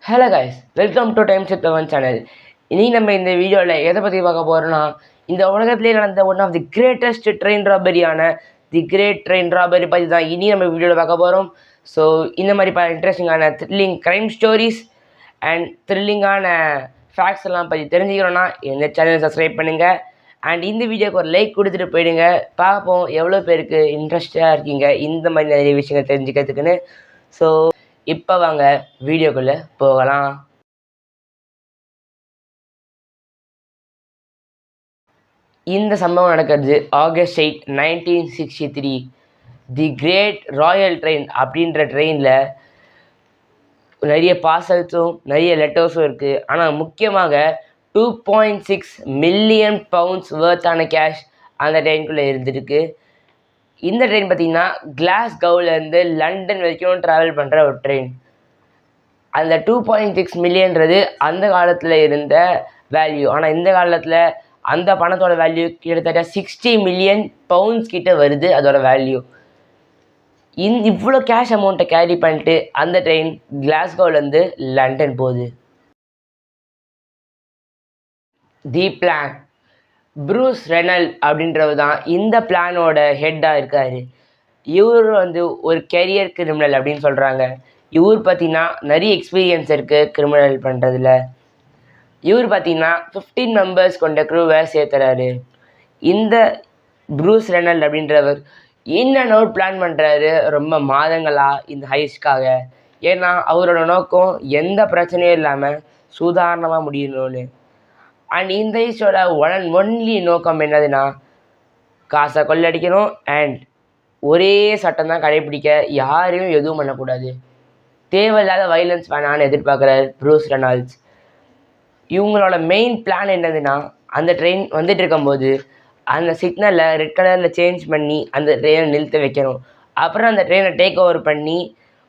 Hello guys, welcome to Times with Pavan channel. இனி நம்ம இந்த வீடியோவில் எதை பற்றி பார்க்க போகிறோன்னா, இந்த உலகத்திலே நடந்த one of the greatest train ராபரியான தி கிரேட் ட்ரெயின் ராபரி பற்றி தான் இனி நம்ம வீடியோவில் பார்க்க போகிறோம். ஸோ இந்த மாதிரி பல இன்ட்ரெஸ்டிங்கான த்ரில்லிங் க்ரைம் ஸ்டோரிஸ் அண்ட் த்ரில்லிங்கான ஃபேக்ட்ஸ் எல்லாம் பற்றி தெரிஞ்சுக்கிறோன்னா இந்த சேனலை சப்ஸ்கிரைப் பண்ணுங்கள். அண்ட் இந்த வீடியோக்கு ஒரு லைக் கொடுத்துட்டு போயிடுங்க. பார்ப்போம் எவ்வளோ பேருக்கு இன்ட்ரெஸ்டாக இருக்கீங்க இந்த மாதிரி நிறைய விஷயங்கள் தெரிஞ்சுக்கிறதுக்குன்னு. ஸோ இப்போ வாங்க வீடியோக்குள்ளே போகலாம். இந்த சம்பவம் நடக்கிறது August 8, 1963. தி கிரேட் ராயல் ட்ரெயின் அப்படின்ற ட்ரெயினில் நிறைய பார்சல்ஸும் நிறைய லெட்டர்ஸும் இருக்குது. ஆனால் முக்கியமாக 2.6 மில்லியன் பவுண்ட்ஸ் வர்த்தான கேஷ் அந்த ட்ரெயின்குள்ளே இருந்துருக்கு. இந்த ட்ரெயின் பார்த்திங்கன்னா கிளாஸ்கோவிலேருந்து லண்டன் வரைக்கும் ட்ராவல் பண்ணுற ஒரு ட்ரெயின். அந்த 2.6 மில்லியன்றது அந்த காலத்தில் இருந்த வேல்யூ. ஆனால் இந்த காலத்தில் அந்த பணத்தோட வேல்யூ கிட்டத்தட்ட 60 மில்லியன் பவுண்ட்ஸ் கிட்ட வருது அதோட வேல்யூ. இவ்வளோ கேஷ் அமௌண்ட்டை கேரி பண்ணிட்டு அந்த ட்ரெயின் கிளாஸ்கோவிலேருந்து லண்டன் போகுது. தி பிளான், ப்ரூஸ் ரெனல் அப்படின்றவர் தான் இந்த பிளானோட ஹெட்டாக இருக்கார். இவர் ஒரு கெரியர் கிரிமினல் அப்படின்னு சொல்கிறாங்க. இவர் பார்த்திங்கன்னா நிறைய எக்ஸ்பீரியன்ஸ் இருக்குது கிரிமினல் பண்ணுறதுல. இவர் பார்த்திங்கன்னா 15 மெம்பர்ஸ் கொண்ட க்ரூவை சேர்த்துறாரு. இந்த ப்ரூஸ் ரெனல் அப்படின்றவர் என்னென்ன பிளான் பண்ணுறாரு ரொம்ப மாதங்களாக இந்த ஹைஸ்ட்காக. ஏன்னா அவரோட நோக்கம் எந்த பிரச்சனையும் இல்லாமல் சுதாரணமாக முடியணும்னு. அண்ட் இந்த ஹைஸ்டோட ஒன்லி நோக்கம் என்னதுன்னா காசை கொள்ளடிக்கணும் அண்ட் ஒரே சட்டம் தான் கடைப்பிடிக்க, யாரையும் எதுவும் பண்ணக்கூடாது, தேவையில்லாத வைலன்ஸ் வேணான்னு எதிர்பார்க்குறாரு ப்ரூஸ் ரெனால்ட்ஸ். இவங்களோட மெயின் பிளான் என்னதுன்னா அந்த ட்ரெயின் வந்துட்டு இருக்கும்போது அந்த சிக்னலை ரெட் கலரில் சேஞ்ச் பண்ணி அந்த ட்ரெயினை நிறுத்த வைக்கணும். அப்புறம் அந்த ட்ரெயினை டேக் ஓவர் பண்ணி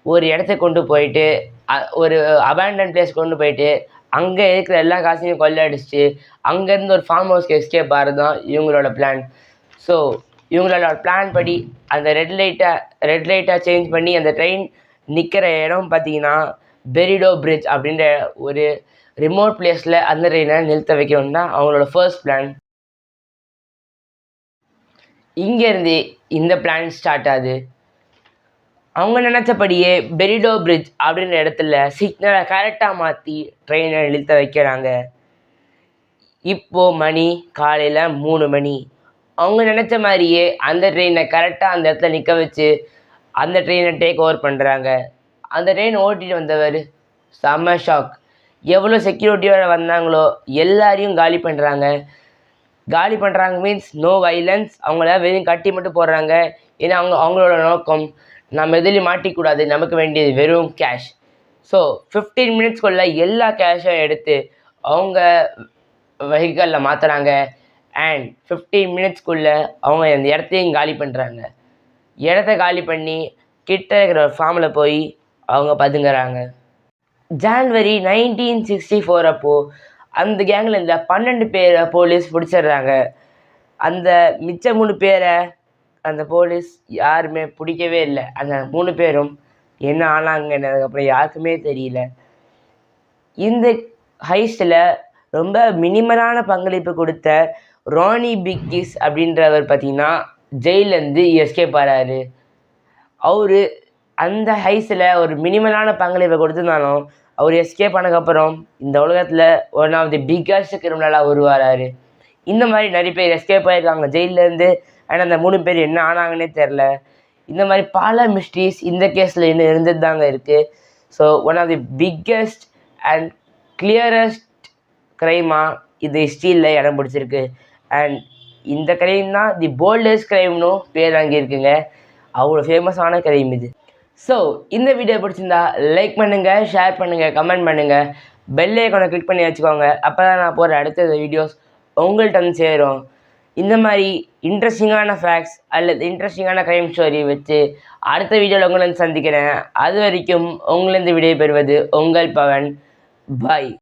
ஒரு இடத்துக்கு கொண்டு போயிட்டு ஒரு அபேண்டன் பிளேஸ் கொண்டு போயிட்டு அங்கே இருக்கிற எல்லா காசையும் கொள்ளடிச்சிட்டு அங்கேருந்து ஒரு ஃபார்ம் ஹவுஸ்க்கு எஸ்கேப் ஆகிறது தான் இவங்களோட பிளான். ஸோ இவங்களோட பிளான் படி அந்த ரெட் லைட்டாக சேஞ்ச் பண்ணி அந்த ட்ரெயின் நிற்கிற இடம் பார்த்தீங்கன்னா பெரிடோ பிரிட்ஜ் அப்படின்ற ஒரு ரிமோட் பிளேஸில் அந்த ட்ரெயினை நிறுத்த வைக்கணும்னு தான் அவங்களோட ஃபர்ஸ்ட் பிளான். இங்கேருந்து இந்த பிளான் ஸ்டார்ட் ஆகுது. அவங்க நினச்சபடியே பெரிடோ பிரிட்ஜ் அப்படின்ற இடத்துல சிக்னலை கரெக்டாக மாற்றி ட்ரெயினை நிறுத்த வைக்கிறாங்க. இப்போது மணி காலையில் 3 மணி. அவங்க நினச்ச மாதிரியே அந்த ட்ரெயினை கரெக்டாக அந்த இடத்துல நிற்க வச்சு அந்த ட்ரெயினை டேக் ஓவர் பண்ணுறாங்க. அந்த ட்ரெயின் ஓட்டிகிட்டு வந்தவர் செம்ம ஷாக். எவ்வளோ செக்யூரிட்டியோடு வந்தாங்களோ எல்லாரையும் காலி பண்ணுறாங்க. காலி பண்ணுறாங்க மீன்ஸ் நோ வைலன்ஸ். அவங்கள வெறும் கட்டி மட்டும் போடுறாங்க. ஏன்னா அவங்களோட நோக்கம் நம்ம எதுலேயும் மாட்டிக்கூடாது, நமக்கு வேண்டியது வெறும் கேஷ். ஸோ 15 மினிட்ஸ்க்குள்ளே எல்லா கேஷும் எடுத்து அவங்க வெஹிக்கலில் மாற்றுறாங்க. அண்ட் 15 மினிட்ஸ்க்குள்ளே அவங்க அந்த இடத்தையும் காலி பண்ணுறாங்க. இடத்த காலி பண்ணி கிட்ட இருக்கிற ஒரு ஃபார்மில் போய் அவங்க பதுங்குறாங்க. ஜான்வரி 1964 அப்போது அந்த கேங்கில் இந்த 12 பேரை போலீஸ் பிடிச்சிடுறாங்க. அந்த மிச்ச 3 பேரை அந்த போலீஸ் யாருமே பிடிக்கவே இல்லை. அந்த 3 பேரும் என்ன ஆனாங்கன்னதுக்கப்புறம் யாருக்குமே தெரியல. இந்த ஹைஸ்டில் ரொம்ப மினிமலான பங்களிப்பு கொடுத்த ரானி பிக்கிஸ் அப்படின்றவர் பார்த்திங்கன்னா ஜெயிலேருந்து எஸ்கேப் ஆகிறாரு. அவர் அந்த ஹைஸில் ஒரு மினிமலான பங்களிப்பை கொடுத்துருந்தாலும் அவர் எஸ்கேப் ஆனதுக்கப்புறம் இந்த உலகத்தில் ஒன் ஆஃப் தி பிக்கஸ்ட் கிரிமினலாக உருவாராரு. இந்த மாதிரி நிறைய பேர் எஸ்கேப் ஆகிருக்காங்க ஜெயிலேருந்து. ஆனால் அந்த 3 பேர் என்ன ஆனாங்கன்னே தெரில. இந்த மாதிரி பல மிஸ்ட்ரீஸ் இந்த கேஸில் இன்னும் இருந்துட்டு தாங்க இருக்குது. So one of the biggest and clearest க்ரைமாக இது ஹிஸ்ட்ரியில் இடம் பிடிச்சிருக்கு. அண்ட் இந்த க்ரைம் தான் தி போல்டஸ்ட் க்ரைம்னும் பேர் வாங்கியிருக்குங்க. அவ்வளோ ஃபேமஸான க்ரைம் இது. ஸோ இந்த வீடியோ பிடிச்சிருந்தா லைக் பண்ணுங்கள், ஷேர் பண்ணுங்கள், கமெண்ட் பண்ணுங்கள், பெல் ஐக்கானை கிளிக் பண்ணி வச்சுக்கோங்க. அப்போ தான் நான் போகிற அடுத்த வீடியோஸ் உங்கள்கிட்ட வந்து சேரும். இந்த மாதிரி இன்ட்ரெஸ்டிங்கான ஃபேக்ட்ஸ் அல்லது இன்ட்ரெஸ்டிங்கான க்ரைம் ஸ்டோரி வச்சு அடுத்த வீடியோவில் உங்களை சந்திக்கிறேன். அது வரைக்கும் உங்களிருந்து விடைபெறுவது உங்கள் பவன். பாய்.